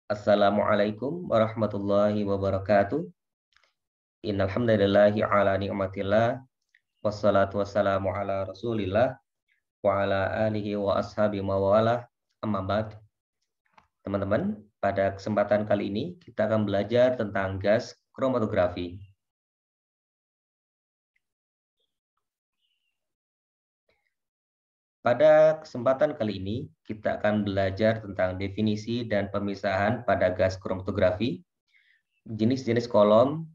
Assalamualaikum warahmatullahi wabarakatuh. Innal hamdalillahi ala ni'matillah wassalatu wassalamu ala Rasulillah wa ala alihi wa ashabi mawalah. Amma ba'd. Teman-teman, pada kesempatan kali ini kita akan belajar tentang gas kromatografi. Pada kesempatan kali ini kita akan belajar tentang definisi dan pemisahan pada gas kromatografi, jenis-jenis kolom,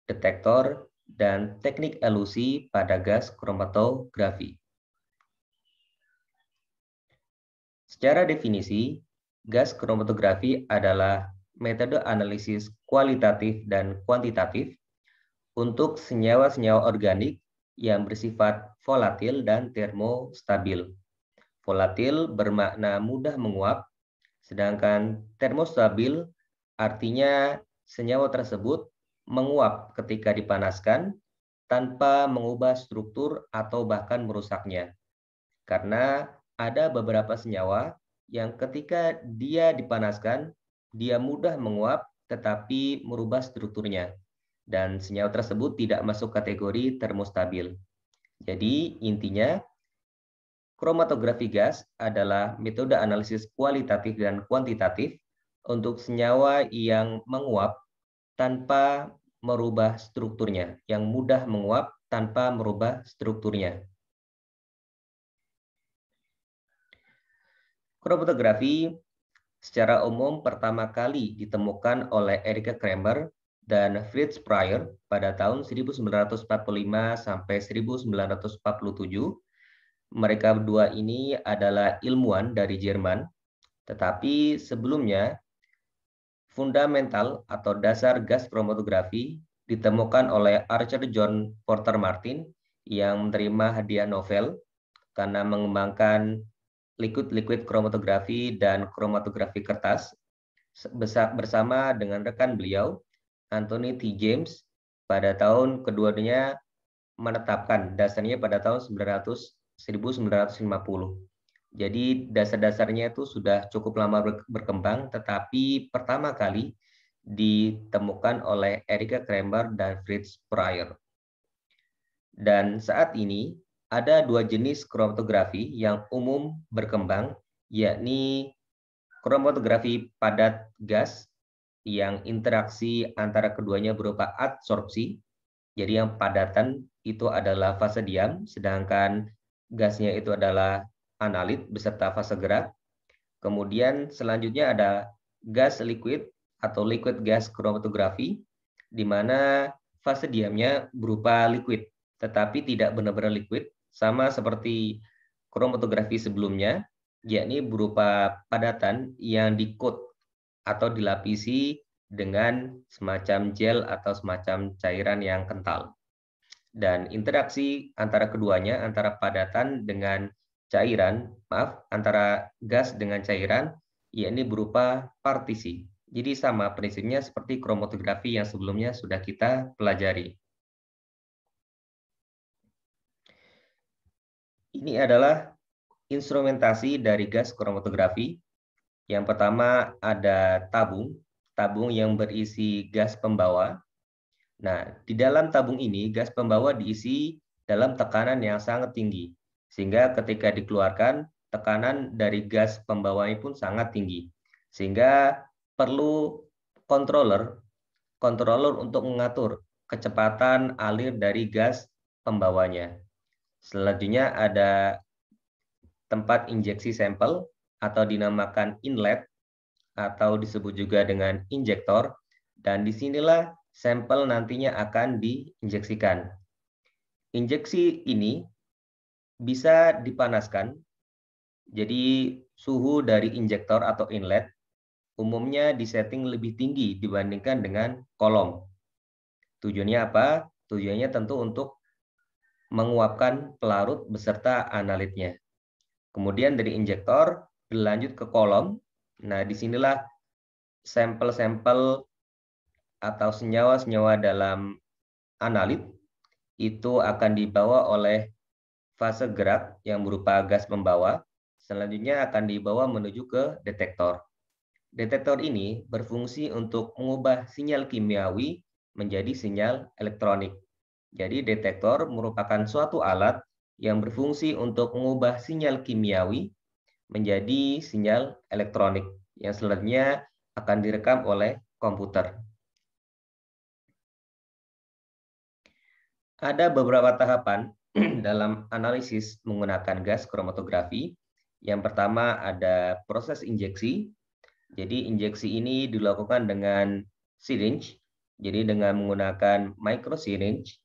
detektor, dan teknik elusi pada gas kromatografi. Secara definisi, gas kromatografi adalah metode analisis kualitatif dan kuantitatif untuk senyawa-senyawa organik yang bersifat volatil dan termostabil. Volatil bermakna mudah menguap, sedangkan termostabil artinya senyawa tersebut menguap ketika dipanaskan tanpa mengubah struktur atau bahkan merusaknya. Karena ada beberapa senyawa yang ketika dia dipanaskan, dia mudah menguap tetapi merubah strukturnya. Dan senyawa tersebut tidak masuk kategori termostabil. Jadi intinya, kromatografi gas adalah metode analisis kualitatif dan kuantitatif untuk senyawa yang menguap tanpa merubah strukturnya, yang mudah menguap tanpa merubah strukturnya. Kromatografi secara umum pertama kali ditemukan oleh Erika Kramer dan Fritz Pryor pada tahun 1945 sampai 1947. Mereka berdua ini adalah ilmuwan dari Jerman, tetapi sebelumnya fundamental atau dasar gas kromatografi ditemukan oleh Archer John Porter Martin yang menerima hadiah Nobel karena mengembangkan liquid kromatografi dan kromatografi kertas bersama dengan rekan beliau Anthony T. James pada tahun keduanya menetapkan dasarnya pada tahun 1950. Jadi dasar-dasarnya itu sudah cukup lama berkembang, tetapi pertama kali ditemukan oleh Erika Kramer dan Fritz Pryor. Dan saat ini ada dua jenis kromatografi yang umum berkembang, yakni kromatografi padat gas yang interaksi antara keduanya berupa adsorpsi. Jadi yang padatan itu adalah fase diam, sedangkan gasnya itu adalah analit beserta fase gerak. Kemudian selanjutnya ada gas liquid atau liquid gas kromatografi, di mana fase diamnya berupa liquid, tetapi tidak benar-benar liquid, sama seperti kromatografi sebelumnya, yakni berupa padatan yang di-coat atau dilapisi dengan semacam gel atau semacam cairan yang kental. Dan interaksi antara keduanya, antara padatan dengan cairan, antara gas dengan cairan, yakni berupa partisi. Jadi sama prinsipnya seperti kromatografi yang sebelumnya sudah kita pelajari. Ini adalah instrumentasi dari gas kromatografi. Yang pertama ada tabung yang berisi gas pembawa. Nah, di dalam tabung ini gas pembawa diisi dalam tekanan yang sangat tinggi, sehingga ketika dikeluarkan tekanan dari gas pembawa ini pun sangat tinggi, sehingga perlu controller untuk mengatur kecepatan alir dari gas pembawanya. Selanjutnya ada tempat injeksi sampel atau dinamakan inlet atau disebut juga dengan injektor, dan disinilah sampel nantinya akan diinjeksikan. Injeksi ini bisa dipanaskan, jadi suhu dari injektor atau inlet umumnya disetting lebih tinggi dibandingkan dengan kolom. Tujuannya apa? Tujuannya tentu untuk menguapkan pelarut beserta analitnya. Kemudian dari injektor berlanjut ke kolom. Nah, disinilah sampel-sampel atau senyawa-senyawa dalam analit itu akan dibawa oleh fase gerak yang berupa gas pembawa. Selanjutnya akan dibawa menuju ke detektor. detektor ini berfungsi untuk mengubah sinyal kimiawi menjadi sinyal elektronik. Jadi detektor merupakan suatu alat yang berfungsi untuk mengubah sinyal kimiawi menjadi sinyal elektronik yang selanjutnya akan direkam oleh komputer. Ada beberapa tahapan dalam analisis menggunakan gas kromatografi. Yang pertama ada proses injeksi. Jadi injeksi ini dilakukan dengan syringe, jadi dengan menggunakan micro syringe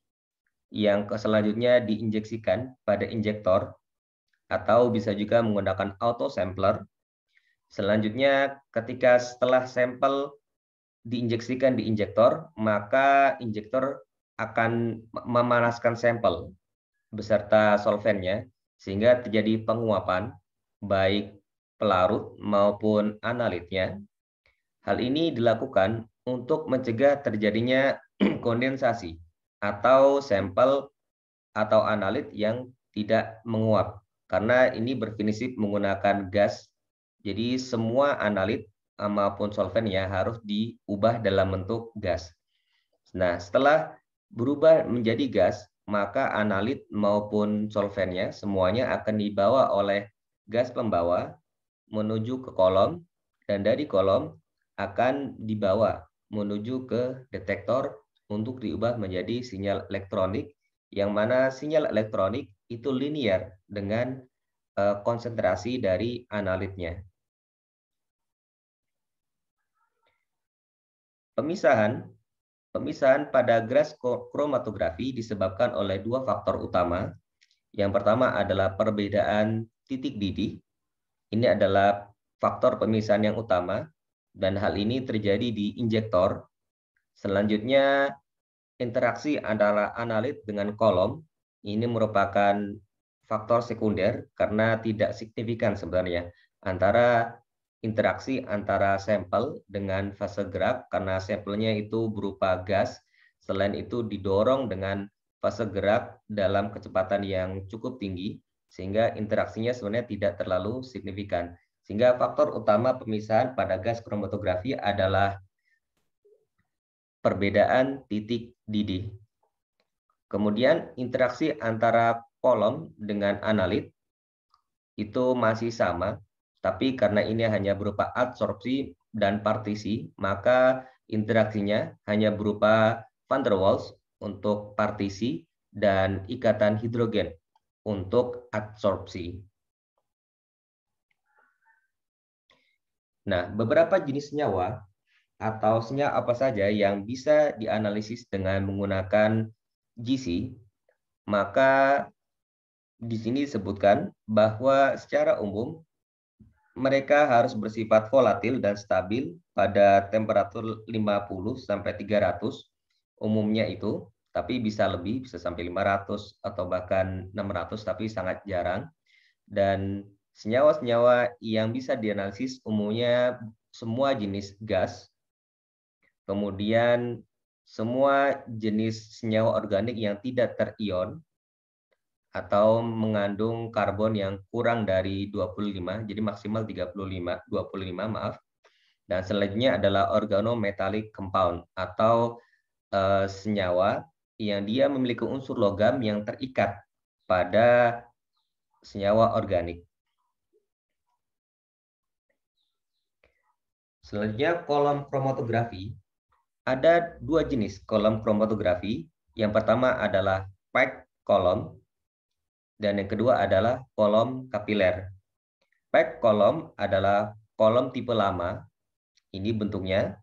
yang selanjutnya diinjeksikan pada injektor atau bisa juga menggunakan auto sampler. Selanjutnya ketika setelah sampel diinjeksikan di injektor, maka injektor akan memanaskan sampel beserta solvennya sehingga terjadi penguapan baik pelarut maupun analitnya. Hal ini dilakukan untuk mencegah terjadinya kondensasi atau sampel atau analit yang tidak menguap karena ini berprinsip menggunakan gas. Jadi semua analit maupun solvennya harus diubah dalam bentuk gas. Nah, setelah berubah menjadi gas, maka analit maupun solvennya semuanya akan dibawa oleh gas pembawa menuju ke kolom, dan dari kolom akan dibawa menuju ke detektor untuk diubah menjadi sinyal elektronik, yang mana sinyal elektronik itu linear dengan konsentrasi dari analitnya. Pemisahan pada gas kromatografi disebabkan oleh dua faktor utama. Yang pertama adalah perbedaan titik didih. Ini adalah faktor pemisahan yang utama, dan hal ini terjadi di injektor. Selanjutnya, interaksi antara analit dengan kolom. Ini merupakan faktor sekunder karena tidak signifikan sebenarnya antara interaksi antara sampel dengan fase gerak karena sampelnya itu berupa gas. Selain itu didorong dengan fase gerak dalam kecepatan yang cukup tinggi sehingga interaksinya sebenarnya tidak terlalu signifikan. Sehingga faktor utama pemisahan pada gas kromatografi adalah perbedaan titik didih. Kemudian interaksi antara kolom dengan analit itu masih sama, tapi karena ini hanya berupa adsorpsi dan partisi, maka interaksinya hanya berupa van der Waals untuk partisi dan ikatan hidrogen untuk adsorpsi. Nah, beberapa jenis senyawa atau senyawa apa saja yang bisa dianalisis dengan menggunakan GC, maka di sini disebutkan bahwa secara umum mereka harus bersifat volatil dan stabil pada temperatur 50 sampai 300 umumnya itu, tapi bisa lebih, bisa sampai 500 atau bahkan 600, tapi sangat jarang. Dan senyawa-senyawa yang bisa dianalisis umumnya semua jenis gas, kemudian semua jenis senyawa organik yang tidak terion, atau mengandung karbon yang kurang dari 25, jadi maksimal 25 maaf. Dan selanjutnya adalah organometallic compound atau senyawa yang dia memiliki unsur logam yang terikat pada senyawa organik. Selanjutnya kolom kromatografi. Ada dua jenis kolom kromatografi. Yang pertama adalah packed kolom, dan yang kedua adalah kolom kapiler. Packed kolom adalah kolom tipe lama. Ini bentuknya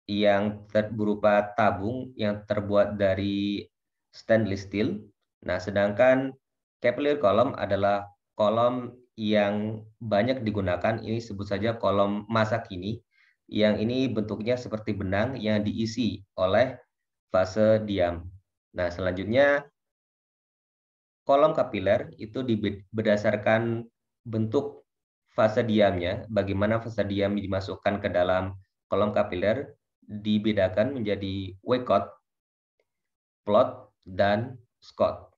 yang berupa tabung yang terbuat dari stainless steel. Nah, sedangkan capillary kolom adalah kolom yang banyak digunakan. Ini sebut saja kolom masa kini, yang ini bentuknya seperti benang yang diisi oleh fase diam. Nah, selanjutnya kolom kapiler itu berdasarkan bentuk fase diamnya, bagaimana fase diam dimasukkan ke dalam kolom kapiler, dibedakan menjadi Wacott, Plot, dan Scott.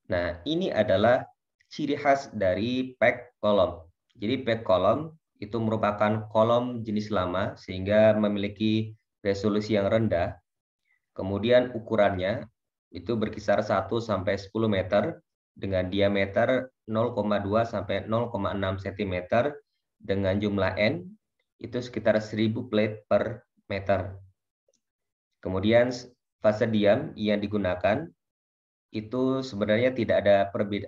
Nah, ini adalah ciri khas dari packed kolom. Jadi PEC kolom itu merupakan kolom jenis lama sehingga memiliki resolusi yang rendah. Kemudian ukurannya itu berkisar 1 sampai 10 meter dengan diameter 0,2 sampai 0,6 cm dengan jumlah N itu sekitar 1000 plate per meter. Kemudian fase diam yang digunakan itu sebenarnya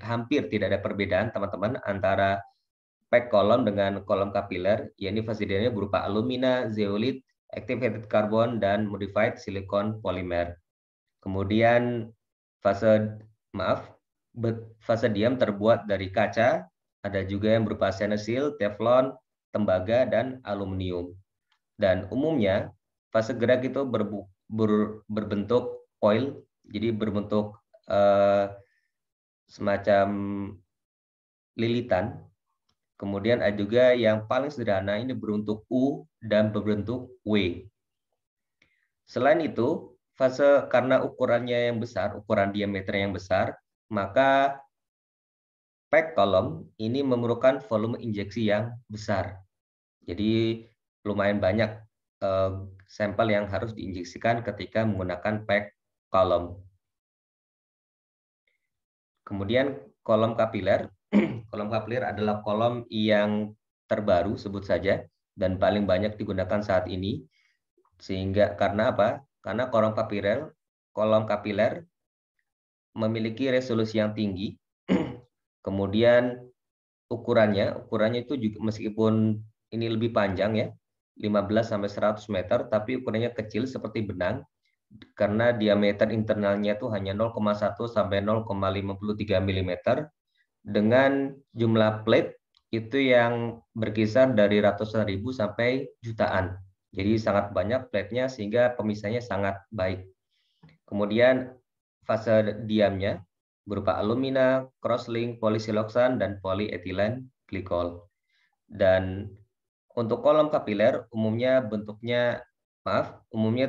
hampir tidak ada perbedaan teman-teman antara PEC kolom dengan kolom kapiler, yakni fase diamnya berupa alumina, zeolit, activated carbon, dan modified silicon polymer. Kemudian fase diam terbuat dari kaca, ada juga yang berupa stainless steel, teflon, tembaga, dan aluminium. Dan umumnya fase gerak itu berbentuk coil, jadi berbentuk semacam lilitan. Kemudian ada juga yang paling sederhana ini berbentuk U dan berbentuk W. Selain itu, karena ukurannya yang besar, ukuran diameter yang besar, maka PEC kolom ini memerlukan volume injeksi yang besar. Jadi lumayan banyak sampel yang harus diinjeksikan ketika menggunakan PEC kolom. Kemudian kolom kapiler. Kolom kapiler adalah kolom yang terbaru sebut saja dan paling banyak digunakan saat ini. Sehingga karena apa? Karena kolom kapiler memiliki resolusi yang tinggi. Kemudian ukurannya itu juga meskipun ini lebih panjang ya, 15 sampai 100 meter, tapi ukurannya kecil seperti benang karena diameter internalnya itu hanya 0,1 sampai 0,53 mm dengan jumlah plate itu yang berkisar dari ratusan ribu sampai jutaan. Jadi sangat banyak plate-nya sehingga pemisahnya sangat baik. Kemudian fase diamnya berupa alumina, crosslink, polisiloxan, dan polyethylene glycol. Dan untuk kolom kapiler umumnya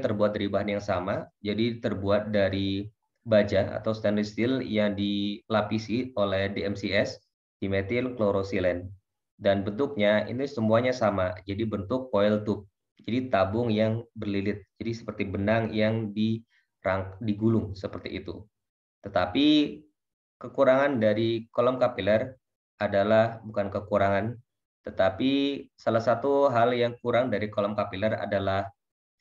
terbuat dari bahan yang sama, jadi terbuat dari baja atau stainless steel yang dilapisi oleh DMCS, dimethyl chlorosilane. Dan bentuknya ini semuanya sama, jadi bentuk coil tube. Jadi tabung yang berlilit, jadi seperti benang yang digulung seperti itu. Tetapi kekurangan dari kolom kapiler adalah bukan kekurangan, tetapi salah satu hal yang kurang dari kolom kapiler adalah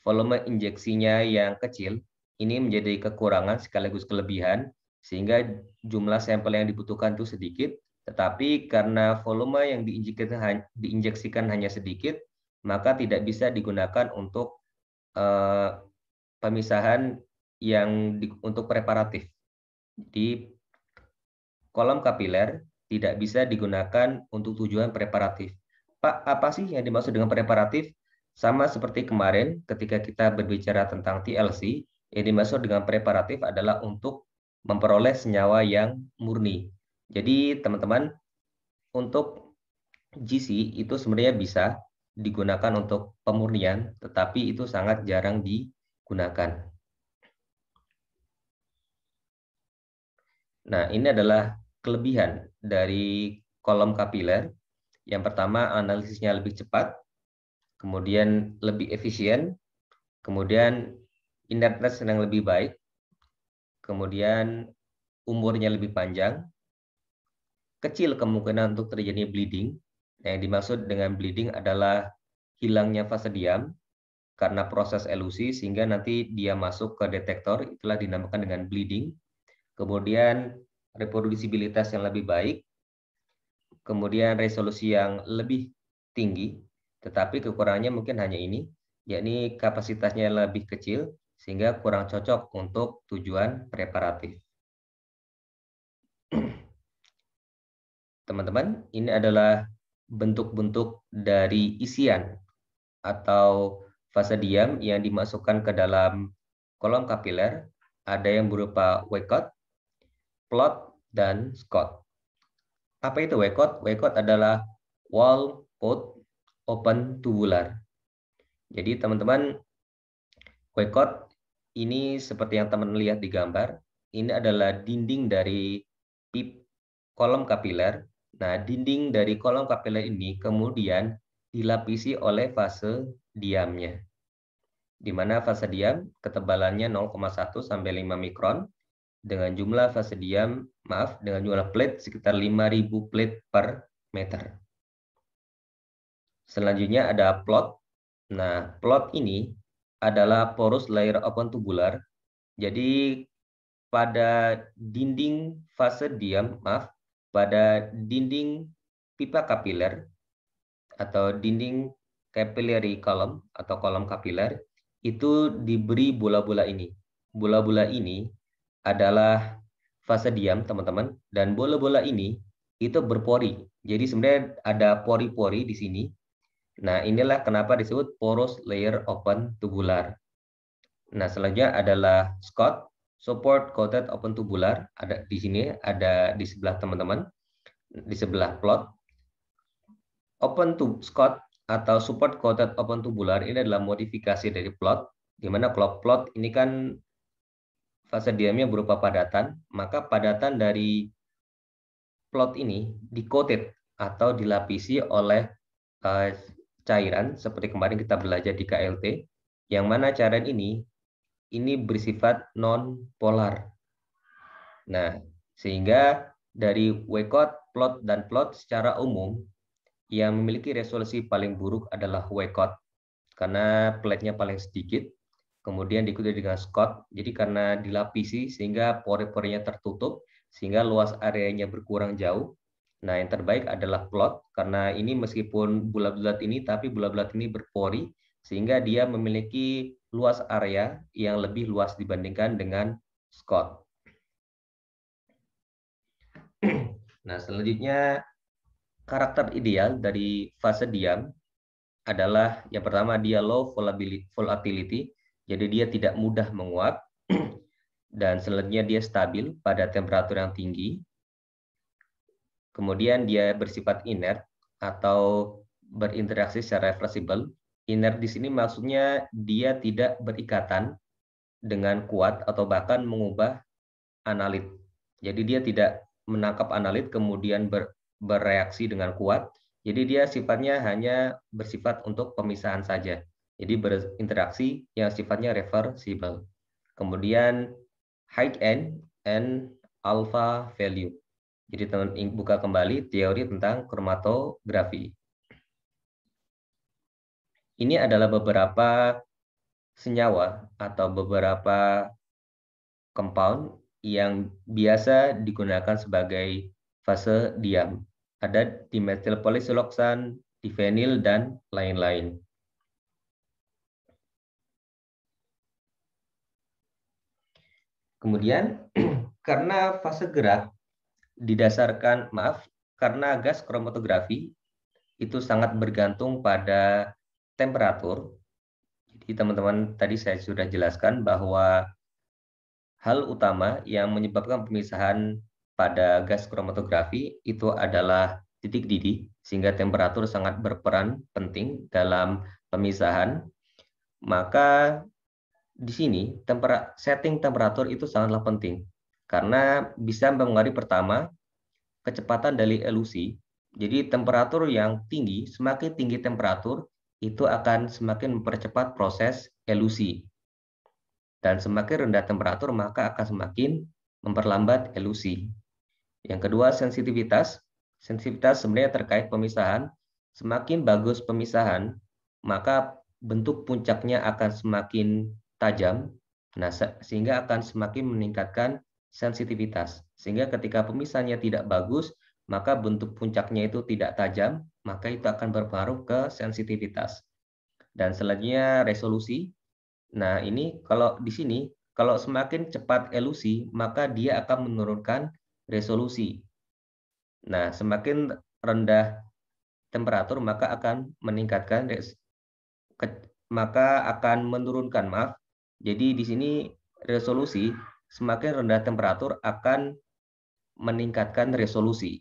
volume injeksinya yang kecil. Ini menjadi kekurangan sekaligus kelebihan, sehingga jumlah sampel yang dibutuhkan itu sedikit, tetapi karena volume yang diinjeksikan hanya sedikit, maka tidak bisa digunakan untuk pemisahan untuk preparatif. Di kolom kapiler tidak bisa digunakan untuk tujuan preparatif. Pak, apa sih yang dimaksud dengan preparatif? Sama seperti kemarin ketika kita berbicara tentang TLC, yang dimaksud dengan preparatif adalah untuk memperoleh senyawa yang murni. Jadi teman-teman, untuk GC itu sebenarnya bisa digunakan untuk pemurnian, tetapi itu sangat jarang digunakan. Nah, ini adalah kelebihan dari kolom kapiler. Yang pertama, analisisnya lebih cepat, kemudian lebih efisien, kemudian inertness yang lebih baik, kemudian umurnya lebih panjang, kecil kemungkinan untuk terjadi bleeding. Yang dimaksud dengan bleeding adalah hilangnya fase diam karena proses elusi sehingga nanti dia masuk ke detektor, itulah dinamakan dengan bleeding. Kemudian reproduksibilitas yang lebih baik, kemudian resolusi yang lebih tinggi, tetapi kekurangannya mungkin hanya ini, yakni kapasitasnya lebih kecil sehingga kurang cocok untuk tujuan preparatif. Teman-teman, ini adalah bentuk-bentuk dari isian atau fase diam yang dimasukkan ke dalam kolom kapiler. Ada yang berupa Wacott, Plot, dan Scott. Apa itu Wacott? Wacott adalah wall pot open tubular. Jadi teman-teman, Wacott ini seperti yang teman lihat di gambar, ini adalah dinding dari kolom kapiler. Nah, dinding dari kolom kapiler ini kemudian dilapisi oleh fase diamnya, di mana fase diam ketebalannya 0,1 sampai 5 mikron, dengan jumlah fase diam, dengan jumlah plate sekitar 5.000 plate per meter. Selanjutnya ada plot. Nah, plot ini adalah porous layer open tubular. Jadi pada dinding fase diam, pada dinding pipa kapiler atau dinding capillary column atau kolom kapiler itu diberi bola-bola ini. Bola-bola ini adalah fase diam, teman-teman, dan bola-bola ini itu berpori. Jadi sebenarnya ada pori-pori di sini. Nah, inilah kenapa disebut porous layer open tubular. Nah, selanjutnya adalah Scott, support coated open tubular. Ada di sini, ada di sebelah teman-teman, di sebelah plot. Scott atau support coated open tubular ini adalah modifikasi dari plot, di mana kalau plot ini kan fase diamnya berupa padatan, maka padatan dari plot ini di-coated atau dilapisi oleh cairan seperti kemarin kita belajar di KLT, yang mana cairan ini bersifat non-polar. Nah, sehingga dari WCOT, plot, dan plot secara umum yang memiliki resolusi paling buruk adalah WCOT karena plate-nya paling sedikit, kemudian diikuti dengan Scott, jadi karena dilapisi sehingga pori-porinya tertutup, sehingga luas areanya berkurang jauh. Nah, yang terbaik adalah plot, karena ini meskipun bulat-bulat ini, tapi bulat-bulat ini berpori, sehingga dia memiliki luas area yang lebih luas dibandingkan dengan Scott. Nah, selanjutnya karakter ideal dari fase diam adalah yang pertama dia low volatility, jadi dia tidak mudah menguap, dan selanjutnya dia stabil pada temperatur yang tinggi. Kemudian dia bersifat inert atau berinteraksi secara reversible. Inert di sini maksudnya dia tidak berikatan dengan kuat atau bahkan mengubah analit. Jadi dia tidak menangkap analit kemudian bereaksi dengan kuat. Jadi dia sifatnya hanya bersifat untuk pemisahan saja. Jadi berinteraksi yang sifatnya reversible. Kemudian high end and alpha value. Jadi teman buka kembali teori tentang kromatografi. Ini adalah beberapa senyawa atau beberapa compound yang biasa digunakan sebagai fase diam. Ada dimetil polisiloxan, difenil, dan lain-lain. Kemudian, karena fase gerak didasarkan, karena gas kromatografi itu sangat bergantung pada temperatur. Jadi teman-teman tadi saya sudah jelaskan bahwa hal utama yang menyebabkan pemisahan pada gas kromatografi itu adalah titik didih, sehingga temperatur sangat berperan penting dalam pemisahan. Maka di sini setting temperatur itu sangatlah penting karena bisa mempengaruhi pertama kecepatan dari elusi. Jadi temperatur yang tinggi, semakin tinggi temperatur itu akan semakin mempercepat proses elusi. Dan semakin rendah temperatur maka akan semakin memperlambat elusi. Yang kedua, sensitivitas. Sensitivitas sebenarnya terkait pemisahan. Semakin bagus pemisahan, maka bentuk puncaknya akan semakin tajam. Nah, sehingga akan semakin meningkatkan sensitivitas. Sehingga ketika pemisahannya tidak bagus, maka bentuk puncaknya itu tidak tajam, maka itu akan berpengaruh ke sensitivitas. Dan selanjutnya resolusi. Nah, ini kalau di sini, kalau semakin cepat elusi, maka dia akan menurunkan resolusi. Nah, semakin rendah temperatur, maka akan meningkatkan, menurunkan, Jadi di sini resolusi, semakin rendah temperatur akan meningkatkan resolusi.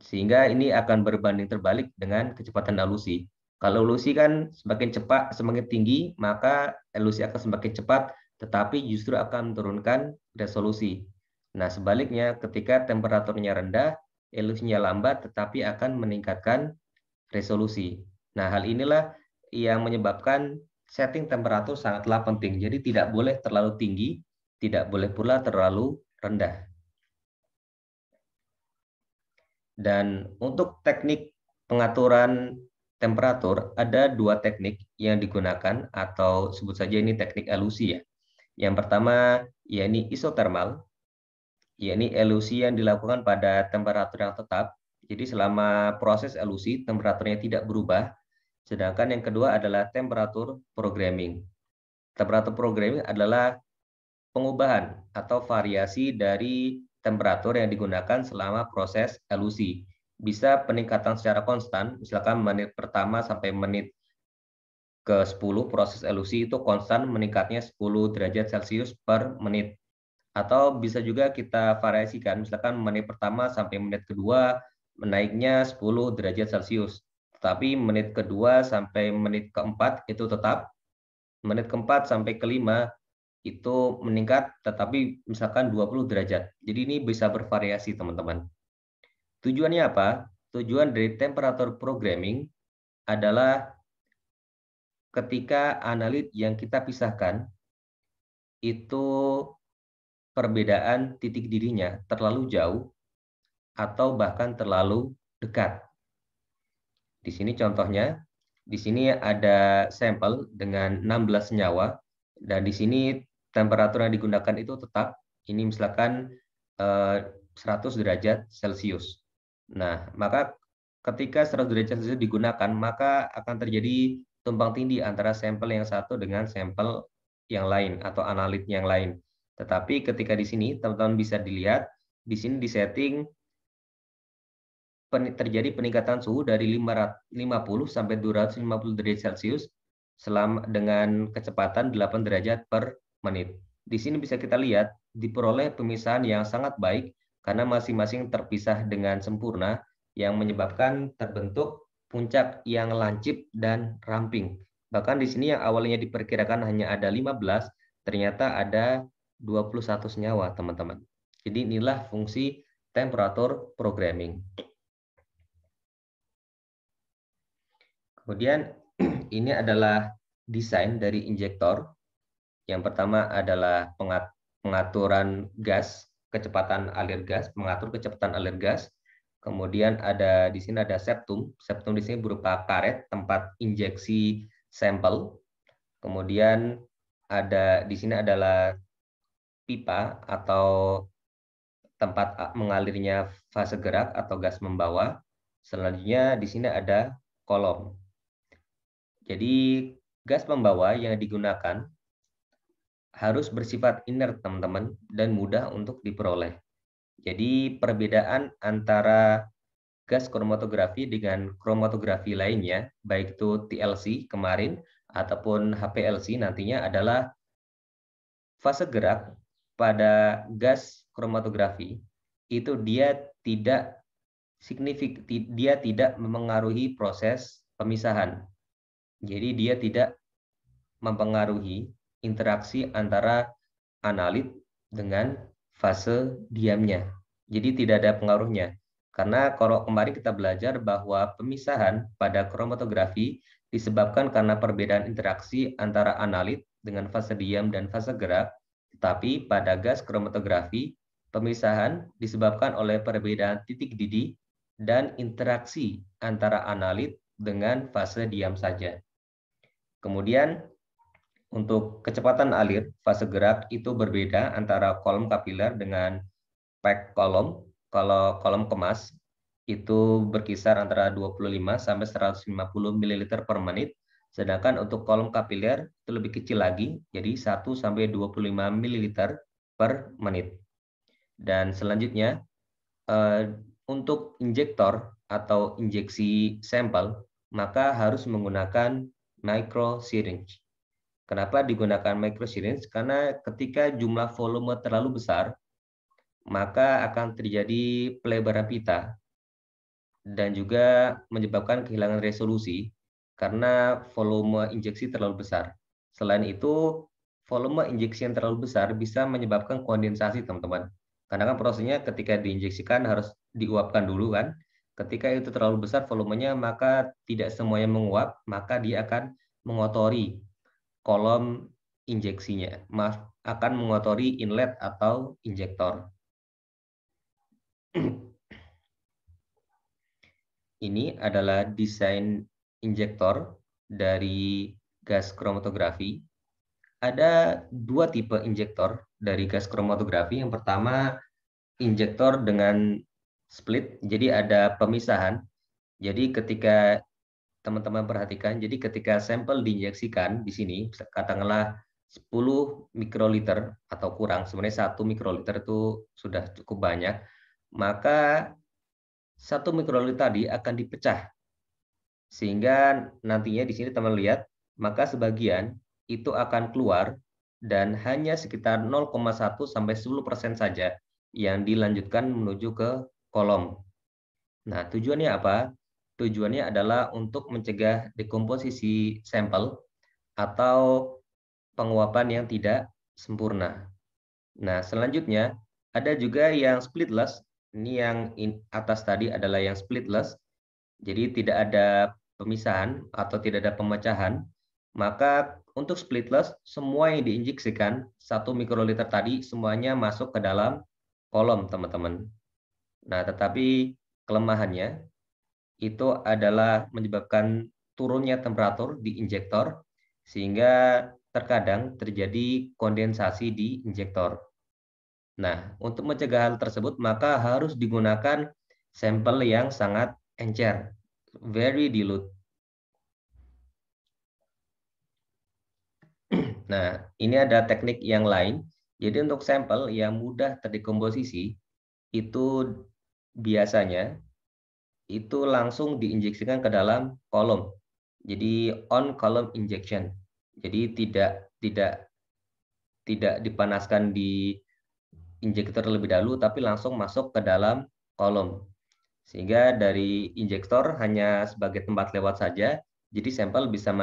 Sehingga ini akan berbanding terbalik dengan kecepatan elusi. Kalau elusi kan semakin cepat, semakin tinggi, maka elusi akan semakin cepat, tetapi justru akan menurunkan resolusi. Nah, sebaliknya ketika temperaturnya rendah, elusinya lambat tetapi akan meningkatkan resolusi. Nah, hal inilah yang menyebabkan setting temperatur sangatlah penting. Jadi tidak boleh terlalu tinggi, tidak boleh pula terlalu rendah. Dan untuk teknik pengaturan temperatur, ada dua teknik yang digunakan atau sebut saja ini teknik elusi ya. Yang pertama, yakni isotermal, yakni elusi yang dilakukan pada temperatur yang tetap. Jadi selama proses elusi, temperaturnya tidak berubah. Sedangkan yang kedua adalah temperatur programming. Temperatur programming adalah pengubahan atau variasi dari temperatur yang digunakan selama proses elusi. Bisa peningkatan secara konstan, misalkan menit pertama sampai menit ke-10 proses elusi itu konstan meningkatnya 10 derajat Celcius per menit. Atau bisa juga kita variasikan, misalkan menit pertama sampai menit kedua menaiknya 10 derajat Celcius. Tetapi menit kedua sampai menit keempat itu tetap, menit keempat sampai kelima itu meningkat, tetapi misalkan 20 derajat. Jadi ini bisa bervariasi, teman-teman. Tujuannya apa? Tujuan dari temperatur programming adalah ketika analit yang kita pisahkan, itu perbedaan titik didihnya terlalu jauh atau bahkan terlalu dekat. Di sini contohnya, di sini ada sampel dengan 16 senyawa, dan di sini temperatur yang digunakan itu tetap, ini misalkan 100 derajat Celcius. Nah, maka ketika 100 derajat Celcius digunakan, maka akan terjadi tumpang tindih antara sampel yang satu dengan sampel yang lain atau analit yang lain. Tetapi ketika di sini, teman-teman bisa dilihat, di sini disetting terjadi peningkatan suhu dari 50 sampai 250 derajat Celcius selama dengan kecepatan 8 derajat per menit. Di sini bisa kita lihat diperoleh pemisahan yang sangat baik karena masing-masing terpisah dengan sempurna yang menyebabkan terbentuk puncak yang lancip dan ramping. Bahkan di sini yang awalnya diperkirakan hanya ada 15, ternyata ada 21 senyawa, teman-teman. Jadi inilah fungsi temperatur programming. Kemudian ini adalah desain dari injektor. Yang pertama adalah pengaturan gas, kecepatan alir gas, mengatur kecepatan alir gas. Kemudian ada di sini ada septum. Septum di sini berupa karet tempat injeksi sampel. Kemudian ada di sini adalah pipa atau tempat mengalirnya fase gerak atau gas membawa. Selanjutnya di sini ada kolom. Jadi gas pembawa yang digunakan harus bersifat inert, teman-teman, dan mudah untuk diperoleh. Jadi perbedaan antara gas kromatografi dengan kromatografi lainnya, baik itu TLC kemarin ataupun HPLC nantinya adalah fase gerak pada gas kromatografi itu dia tidak dia tidak memengaruhi proses pemisahan. Jadi dia tidak mempengaruhi interaksi antara analit dengan fase diamnya. Jadi tidak ada pengaruhnya. Karena kalau kemarin kita belajar bahwa pemisahan pada kromatografi disebabkan karena perbedaan interaksi antara analit dengan fase diam dan fase gerak, tetapi pada gas kromatografi pemisahan disebabkan oleh perbedaan titik didih dan interaksi antara analit dengan fase diam saja. Kemudian untuk kecepatan alir, fase gerak itu berbeda antara kolom kapiler dengan pack kolom. Kalau kolom kemas itu berkisar antara 25 sampai 150 ml per menit. Sedangkan untuk kolom kapiler itu lebih kecil lagi, jadi 1 sampai 25 ml per menit. Dan selanjutnya untuk injektor atau injeksi sampel, maka harus menggunakan micro syringe. Kenapa digunakan micro syringe? Karena ketika jumlah volume terlalu besar, maka akan terjadi pelebaran pita dan juga menyebabkan kehilangan resolusi karena volume injeksi terlalu besar. Selain itu, volume injeksi yang terlalu besar bisa menyebabkan kondensasi, teman-teman. Karena kan prosesnya ketika diinjeksikan harus diuapkan dulu kan. Ketika itu terlalu besar volumenya, maka tidak semuanya menguap, maka dia akan mengotori kolom injeksinya. Maaf, akan mengotori inlet atau injektor. Ini adalah desain injektor dari gas kromatografi. Ada dua tipe injektor dari gas kromatografi. Yang pertama, injektor dengan split, jadi ada pemisahan. Jadi ketika teman-teman perhatikan, jadi ketika sampel diinjeksikan di sini, katakanlah 10 mikroliter atau kurang, sebenarnya 1 mikroliter itu sudah cukup banyak, maka 1 mikroliter tadi akan dipecah. Sehingga nantinya di sini teman lihat, maka sebagian itu akan keluar dan hanya sekitar 0,1 sampai 10% saja yang dilanjutkan menuju ke kolom. Nah, tujuannya apa? Tujuannya adalah untuk mencegah dekomposisi sampel atau penguapan yang tidak sempurna. Nah, selanjutnya ada juga yang splitless. Ini yang atas tadi adalah yang splitless. Jadi tidak ada pemisahan atau tidak ada pemecahan. Maka untuk splitless, semua yang diinjeksikan 1 mikroliter tadi semuanya masuk ke dalam kolom, teman-teman. Nah, tetapi kelemahannya itu adalah menyebabkan turunnya temperatur di injektor, sehingga terkadang terjadi kondensasi di injektor. Nah, untuk mencegah hal tersebut, maka harus digunakan sampel yang sangat encer, very dilute. Nah, ini ada teknik yang lain. Jadi untuk sampel yang mudah terdekomposisi, itu biasanya itu langsung diinjeksikan ke dalam kolom. Jadi on column injection. Jadi tidak dipanaskan di injektor terlebih dahulu, tapi langsung masuk ke dalam kolom. Sehingga dari injektor hanya sebagai tempat lewat saja, jadi sampel bisa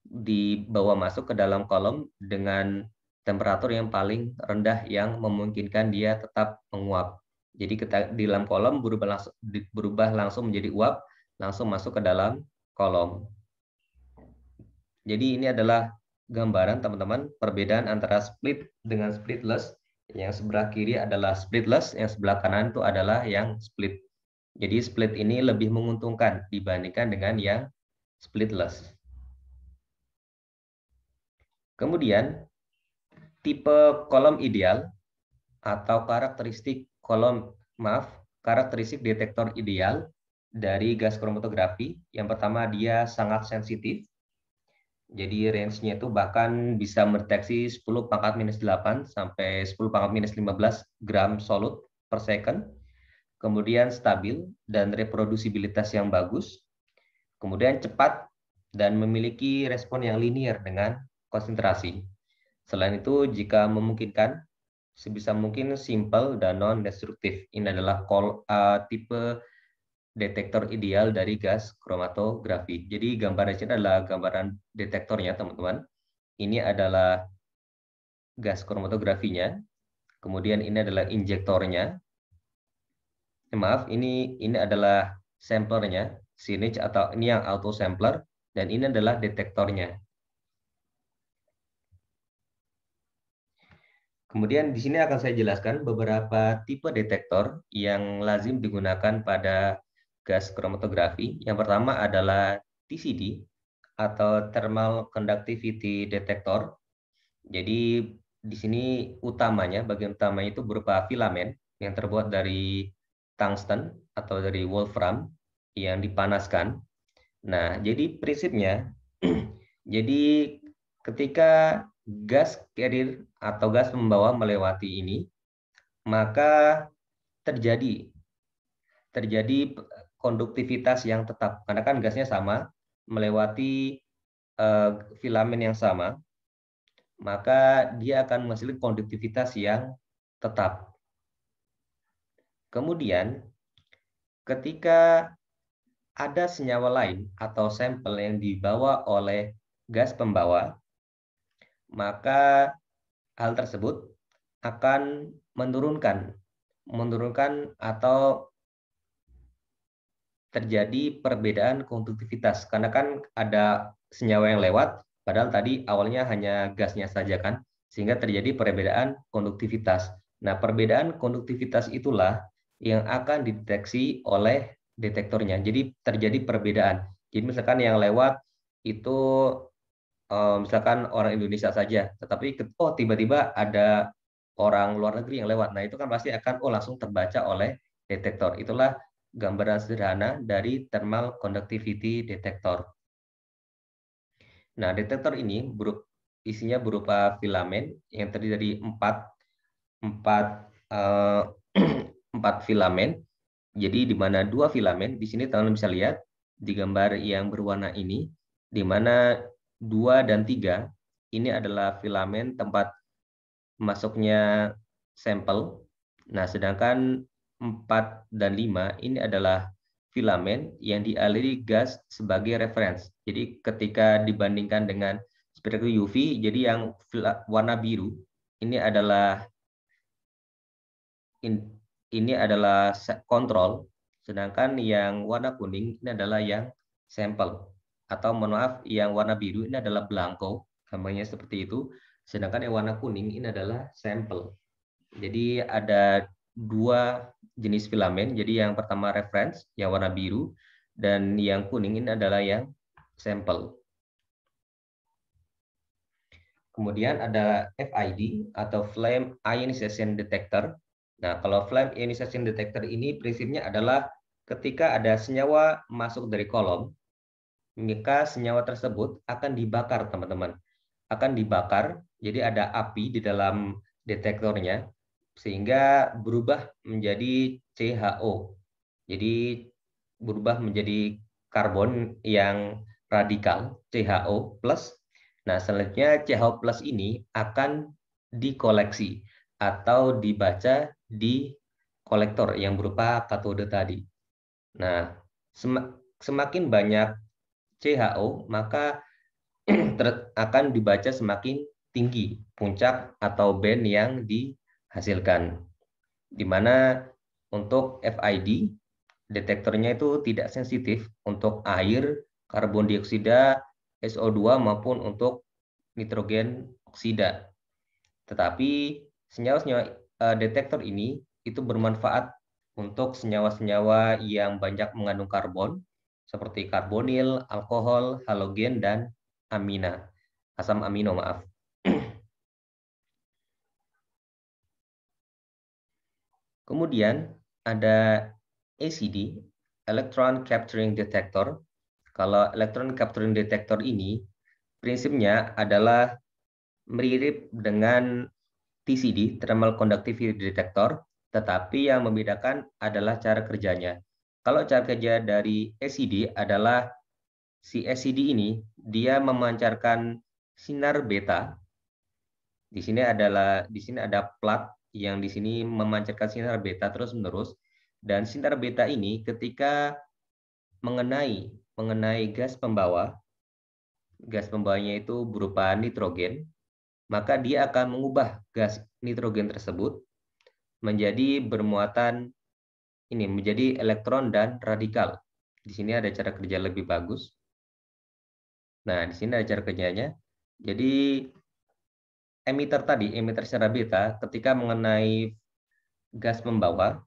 dibawa masuk ke dalam kolom dengan temperatur yang paling rendah yang memungkinkan dia tetap menguap. Jadi di dalam kolom berubah langsung menjadi uap, langsung masuk ke dalam kolom. Jadi ini adalah gambaran teman-teman perbedaan antara split dengan splitless. Yang sebelah kiri adalah splitless, yang sebelah kanan itu adalah yang split. Jadi split ini lebih menguntungkan dibandingkan dengan yang splitless. Kemudian tipe kolom ideal atau karakteristik detektor ideal dari gas kromatografi. Yang pertama, dia sangat sensitif. Jadi range-nya itu bahkan bisa mendeteksi 10⁻⁸ sampai 10⁻⁻15 gram solid per second. Kemudian stabil dan reprodusibilitas yang bagus. Kemudian cepat dan memiliki respon yang linear dengan konsentrasi. Selain itu, jika memungkinkan, sebisa mungkin simple dan non-destruktif. Ini adalah tipe detektor ideal dari gas kromatografi. Jadi gambar di sini adalah gambaran detektornya, teman-teman. Ini adalah gas kromatografinya. Kemudian ini adalah injektornya. Maaf, ini adalah samplernya, signage atau ini yang auto sampler, dan ini adalah detektornya. Kemudian di sini akan saya jelaskan beberapa tipe detektor yang lazim digunakan pada gas kromatografi. Yang pertama adalah TCD atau Thermal Conductivity Detector. Jadi di sini bagian utamanya itu berupa filamen yang terbuat dari tungsten atau dari wolfram yang dipanaskan. Nah, jadi prinsipnya, jadi ketika gas carrier atau gas pembawa melewati ini, maka terjadi konduktivitas yang tetap, karena kan gasnya sama, melewati filamen yang sama, maka dia akan menghasilkan konduktivitas yang tetap. Kemudian, ketika ada senyawa lain atau sampel yang dibawa oleh gas pembawa, maka hal tersebut akan menurunkan menurunkan atau terjadi perbedaan konduktivitas karena kan ada senyawa yang lewat padahal tadi awalnya hanya gasnya saja kan sehingga terjadi perbedaan konduktivitas. Nah, perbedaan konduktivitas itulah yang akan dideteksi oleh detektornya. Jadi terjadi perbedaan. Jadi misalkan yang lewat itu misalkan orang Indonesia saja, tetapi tiba-tiba ada orang luar negeri yang lewat. Nah, itu kan pasti akan langsung terbaca oleh detektor. Itulah gambaran sederhana dari thermal conductivity detector. Nah, detektor ini isinya berupa filamen yang terdiri dari empat filamen. Jadi di mana 2 filamen, di sini teman-teman bisa lihat di gambar yang berwarna ini, di mana 2 dan 3 ini adalah filamen tempat masuknya sampel. Nah, sedangkan 4 dan 5 ini adalah filamen yang dialiri gas sebagai referens. Jadi ketika dibandingkan dengan spektrometer UV, jadi yang warna biru ini adalah kontrol, sedangkan yang warna kuning ini adalah yang sampel. Atau mohon maaf, yang warna biru ini adalah blanko, gambarnya seperti itu. Sedangkan yang warna kuning ini adalah sampel. Jadi ada 2 jenis filamen. Jadi yang pertama reference, yang warna biru, dan yang kuning ini adalah yang sampel. Kemudian ada FID atau Flame Ionization Detector. Nah, kalau Flame Ionization Detector ini prinsipnya adalah ketika ada senyawa masuk dari kolom, maka senyawa tersebut akan dibakar, teman-teman. Akan dibakar, jadi ada api di dalam detektornya, sehingga berubah menjadi CHO. Jadi berubah menjadi karbon yang radikal, CHO+. Nah, selanjutnya CH+ ini akan dikoleksi atau dibaca di kolektor yang berupa katode tadi. Nah, semakin banyak CHO, maka akan dibaca semakin tinggi puncak atau band yang dihasilkan. Di mana untuk FID, detektornya itu tidak sensitif untuk air, karbon dioksida, SO2 maupun untuk nitrogen oksida. Tetapi senyawa-senyawa detektor ini itu bermanfaat untuk senyawa-senyawa yang banyak mengandung karbon seperti karbonil, alkohol, halogen, dan asam amino, maaf. Kemudian ada ACD, Electron Capturing Detector. Kalau Electron Capturing Detector ini prinsipnya adalah mirip dengan TCD, Thermal Conductivity Detector, tetapi yang membedakan adalah cara kerjanya. Kalau cara kerja dari ACD adalah si ACD ini dia memancarkan sinar beta. Di sini ada plat yang di sini memancarkan sinar beta terus-menerus, dan sinar beta ini ketika mengenai gas pembawanya itu berupa nitrogen, maka dia akan mengubah gas nitrogen tersebut menjadi menjadi elektron dan radikal. Di sini ada cara kerja lebih bagus. Nah, di sini ada cara kerjanya. Jadi emitter sinar beta ketika mengenai gas pembawa,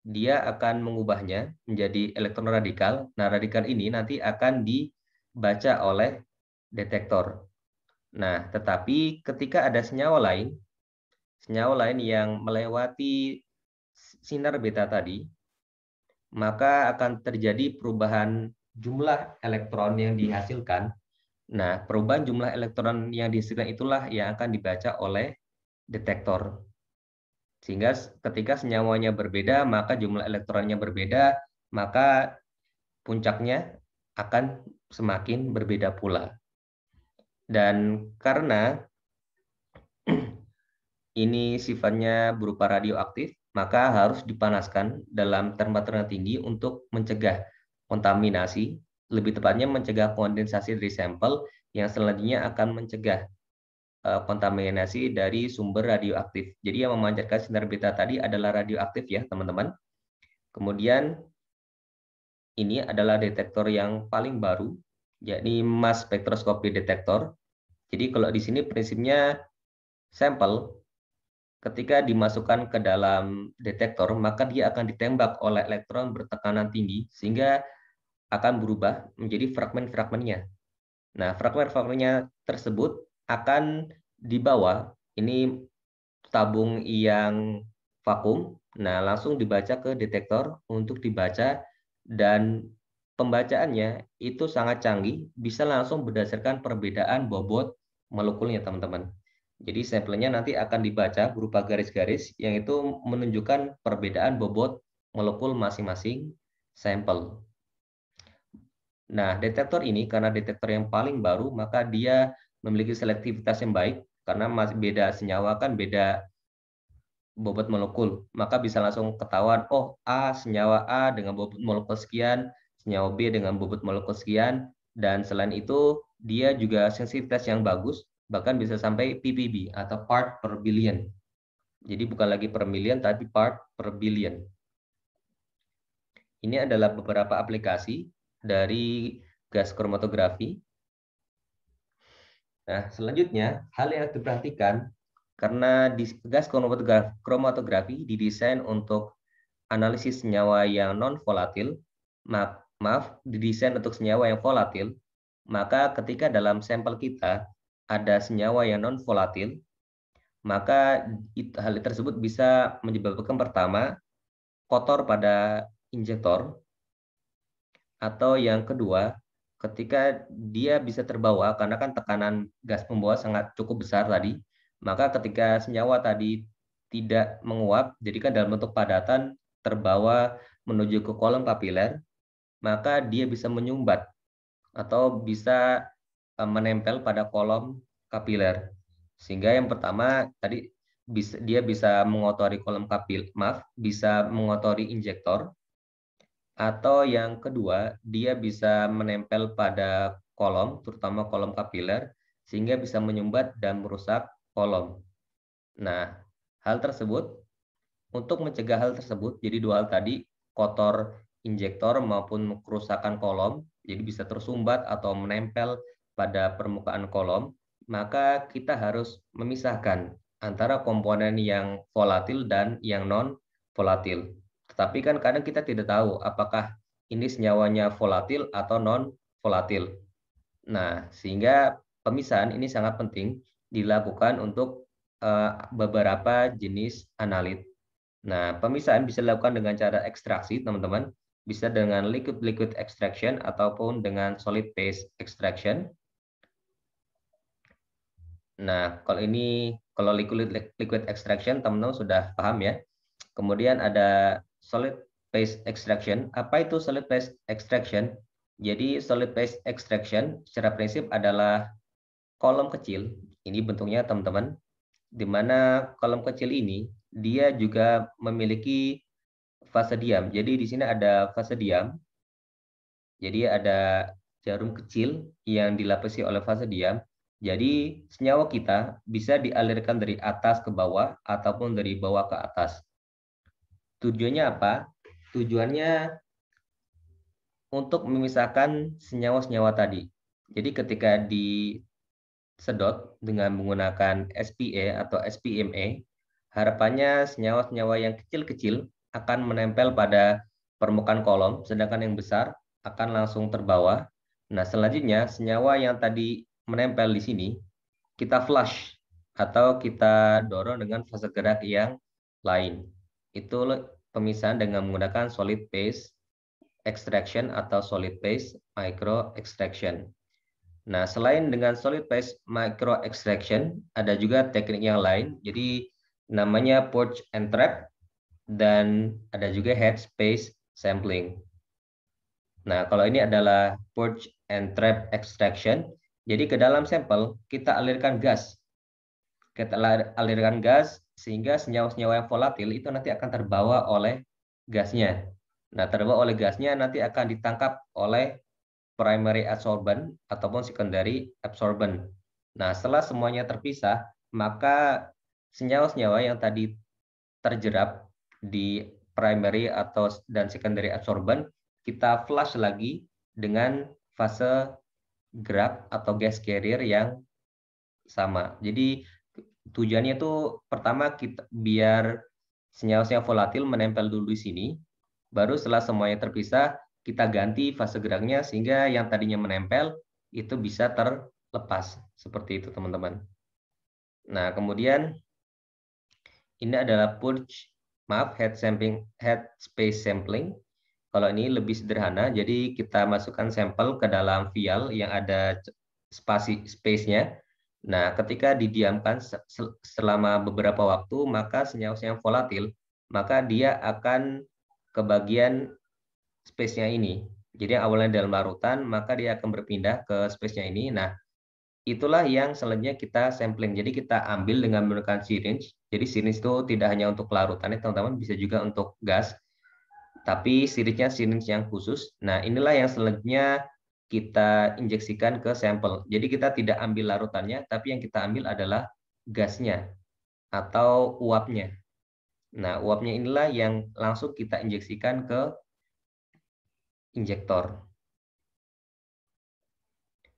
dia akan mengubahnya menjadi elektron radikal. Nah, radikal ini nanti akan dibaca oleh detektor. Nah, tetapi ketika ada senyawa lain yang melewati sinar beta tadi, maka akan terjadi perubahan jumlah elektron yang dihasilkan. Nah, perubahan jumlah elektron yang dihasilkan itulah yang akan dibaca oleh detektor. Sehingga ketika senyawanya berbeda, maka jumlah elektronnya berbeda, maka puncaknya akan semakin berbeda pula. Dan karena ini sifatnya berupa radioaktif, maka harus dipanaskan dalam temperatur yang tinggi untuk mencegah kontaminasi, lebih tepatnya mencegah kondensasi dari sampel yang selanjutnya akan mencegah kontaminasi dari sumber radioaktif. Jadi yang memancarkan sinar beta tadi adalah radioaktif ya, teman-teman. Kemudian ini adalah detektor yang paling baru, yakni mass spectroscopy detector. Jadi kalau di sini prinsipnya sampel ketika dimasukkan ke dalam detektor, maka dia akan ditembak oleh elektron bertekanan tinggi sehingga akan berubah menjadi fragmen-fragmennya. Nah, fragmen-fragmennya tersebut akan dibawa, ini tabung yang vakum, nah langsung dibaca ke detektor untuk dibaca, dan pembacaannya itu sangat canggih, bisa langsung berdasarkan perbedaan bobot molekulnya, teman-teman. Jadi sampelnya nanti akan dibaca berupa garis-garis yang itu menunjukkan perbedaan bobot molekul masing-masing sampel. Nah, detektor ini karena detektor yang paling baru, maka dia memiliki selektivitas yang baik karena masih beda senyawa, kan beda bobot molekul, maka bisa langsung ketahuan, oh A senyawa A dengan bobot molekul sekian, senyawa B dengan bobot molekul sekian, dan selain itu dia juga sensitivitas yang bagus, bahkan bisa sampai ppb atau part per billion. Jadi bukan lagi per million tapi part per billion. Ini adalah beberapa aplikasi dari gas kromatografi. Nah, selanjutnya hal yang harus diperhatikan karena di gas kromatografi didesain untuk analisis senyawa yang non-volatil, didesain untuk senyawa yang volatil, maka ketika dalam sampel kita ada senyawa yang non-volatil, maka hal tersebut bisa menyebabkan pertama, kotor pada injektor, atau yang kedua, ketika dia bisa terbawa, karena kan tekanan gas pembawa sangat cukup besar tadi, maka ketika senyawa tadi tidak menguap, jadi kan dalam bentuk padatan terbawa menuju ke kolom kapiler, maka dia bisa menyumbat atau bisa menempel pada kolom kapiler. Sehingga yang pertama tadi dia bisa mengotori kolom bisa mengotori injektor, atau yang kedua dia bisa menempel pada kolom, terutama kolom kapiler, sehingga bisa menyumbat dan merusak kolom. Nah, untuk mencegah hal tersebut, jadi dua hal tadi, kotor injektor maupun kerusakan kolom, jadi bisa tersumbat atau menempel pada permukaan kolom, maka kita harus memisahkan antara komponen yang volatil dan yang non-volatil. Tetapi kan kadang kita tidak tahu apakah ini senyawanya volatil atau non-volatil. Nah, sehingga pemisahan ini sangat penting dilakukan untuk beberapa jenis analit. Nah, pemisahan bisa dilakukan dengan cara ekstraksi, teman-teman. Bisa dengan liquid extraction ataupun dengan solid phase extraction. Nah, kalau liquid extraction, teman-teman sudah paham ya. Kemudian ada solid phase extraction. Apa itu solid phase extraction? Jadi solid phase extraction secara prinsip adalah kolom kecil. Ini bentuknya, teman-teman, di mana kolom kecil ini dia juga memiliki fase diam. Jadi di sini ada fase diam. Jadi ada jarum kecil yang dilapisi oleh fase diam. Jadi senyawa kita bisa dialirkan dari atas ke bawah ataupun dari bawah ke atas. Tujuannya apa? Tujuannya untuk memisahkan senyawa-senyawa tadi. Jadi ketika disedot dengan menggunakan SPA atau SPMA, harapannya senyawa-senyawa yang kecil-kecil akan menempel pada permukaan kolom, sedangkan yang besar akan langsung terbawa. Nah, selanjutnya senyawa yang tadi menempel di sini, kita flush atau kita dorong dengan fase gerak yang lain. Itu pemisahan dengan menggunakan solid phase extraction atau solid phase micro extraction. Nah, selain dengan solid phase micro extraction, ada juga teknik yang lain. Jadi namanya purge and trap, dan ada juga head space sampling. Nah, kalau ini adalah purge and trap extraction. Jadi ke dalam sampel kita alirkan gas. Kita alirkan gas sehingga senyawa-senyawa yang volatil itu nanti akan terbawa oleh gasnya. Nah, terbawa oleh gasnya nanti akan ditangkap oleh primary absorbent ataupun secondary absorbent. Nah, setelah semuanya terpisah, maka senyawa-senyawa yang tadi terjerap di primary dan secondary absorbent kita flush lagi dengan fase grab atau gas carrier yang sama. Jadi tujuannya itu pertama kita biar senyawa-senyawa volatil menempel dulu di sini, baru setelah semuanya terpisah kita ganti fase geraknya sehingga yang tadinya menempel itu bisa terlepas seperti itu teman-teman. Nah, kemudian ini adalah head space sampling. Kalau ini lebih sederhana, jadi kita masukkan sampel ke dalam vial yang ada space-nya. Nah, ketika didiamkan selama beberapa waktu, maka senyawa-senyawa volatil, maka dia akan ke bagian space-nya ini. Jadi yang awalnya dalam larutan, maka dia akan berpindah ke space-nya ini. Nah, itulah yang selanjutnya kita sampling. Jadi kita ambil dengan menggunakan syringe. Jadi syringe itu tidak hanya untuk larutannya, teman-teman, bisa juga untuk gas. Tapi syringe-nya syringe yang khusus. Nah, inilah yang selanjutnya kita injeksikan ke sampel. Jadi kita tidak ambil larutannya, tapi yang kita ambil adalah gasnya atau uapnya. Nah, uapnya inilah yang langsung kita injeksikan ke injektor.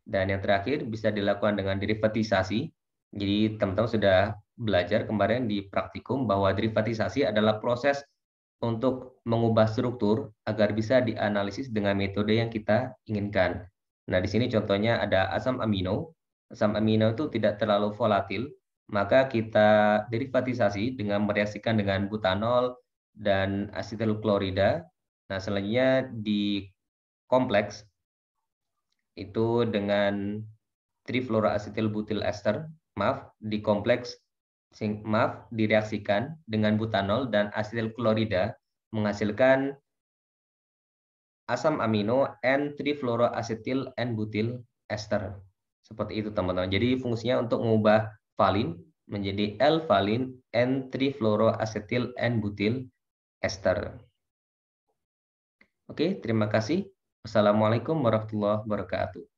Dan yang terakhir bisa dilakukan dengan derivatisasi. Jadi teman-teman sudah belajar kemarin di praktikum bahwa derivatisasi adalah proses untuk mengubah struktur agar bisa dianalisis dengan metode yang kita inginkan. Nah, di sini contohnya ada asam amino. Asam amino itu tidak terlalu volatil, maka kita derivatisasi dengan mereaksikan dengan butanol dan asetil klorida. Nah, selanjutnya di kompleks itu dengan trifluoroasetilbutil ester, direaksikan dengan butanol dan asetil klorida menghasilkan asam amino N-trifluoroacetyl N-butil ester. Seperti itu teman-teman. Jadi fungsinya untuk mengubah valin menjadi L-valin N-trifluoroacetyl N-butil ester. Oke, terima kasih. Wassalamualaikum warahmatullahi wabarakatuh.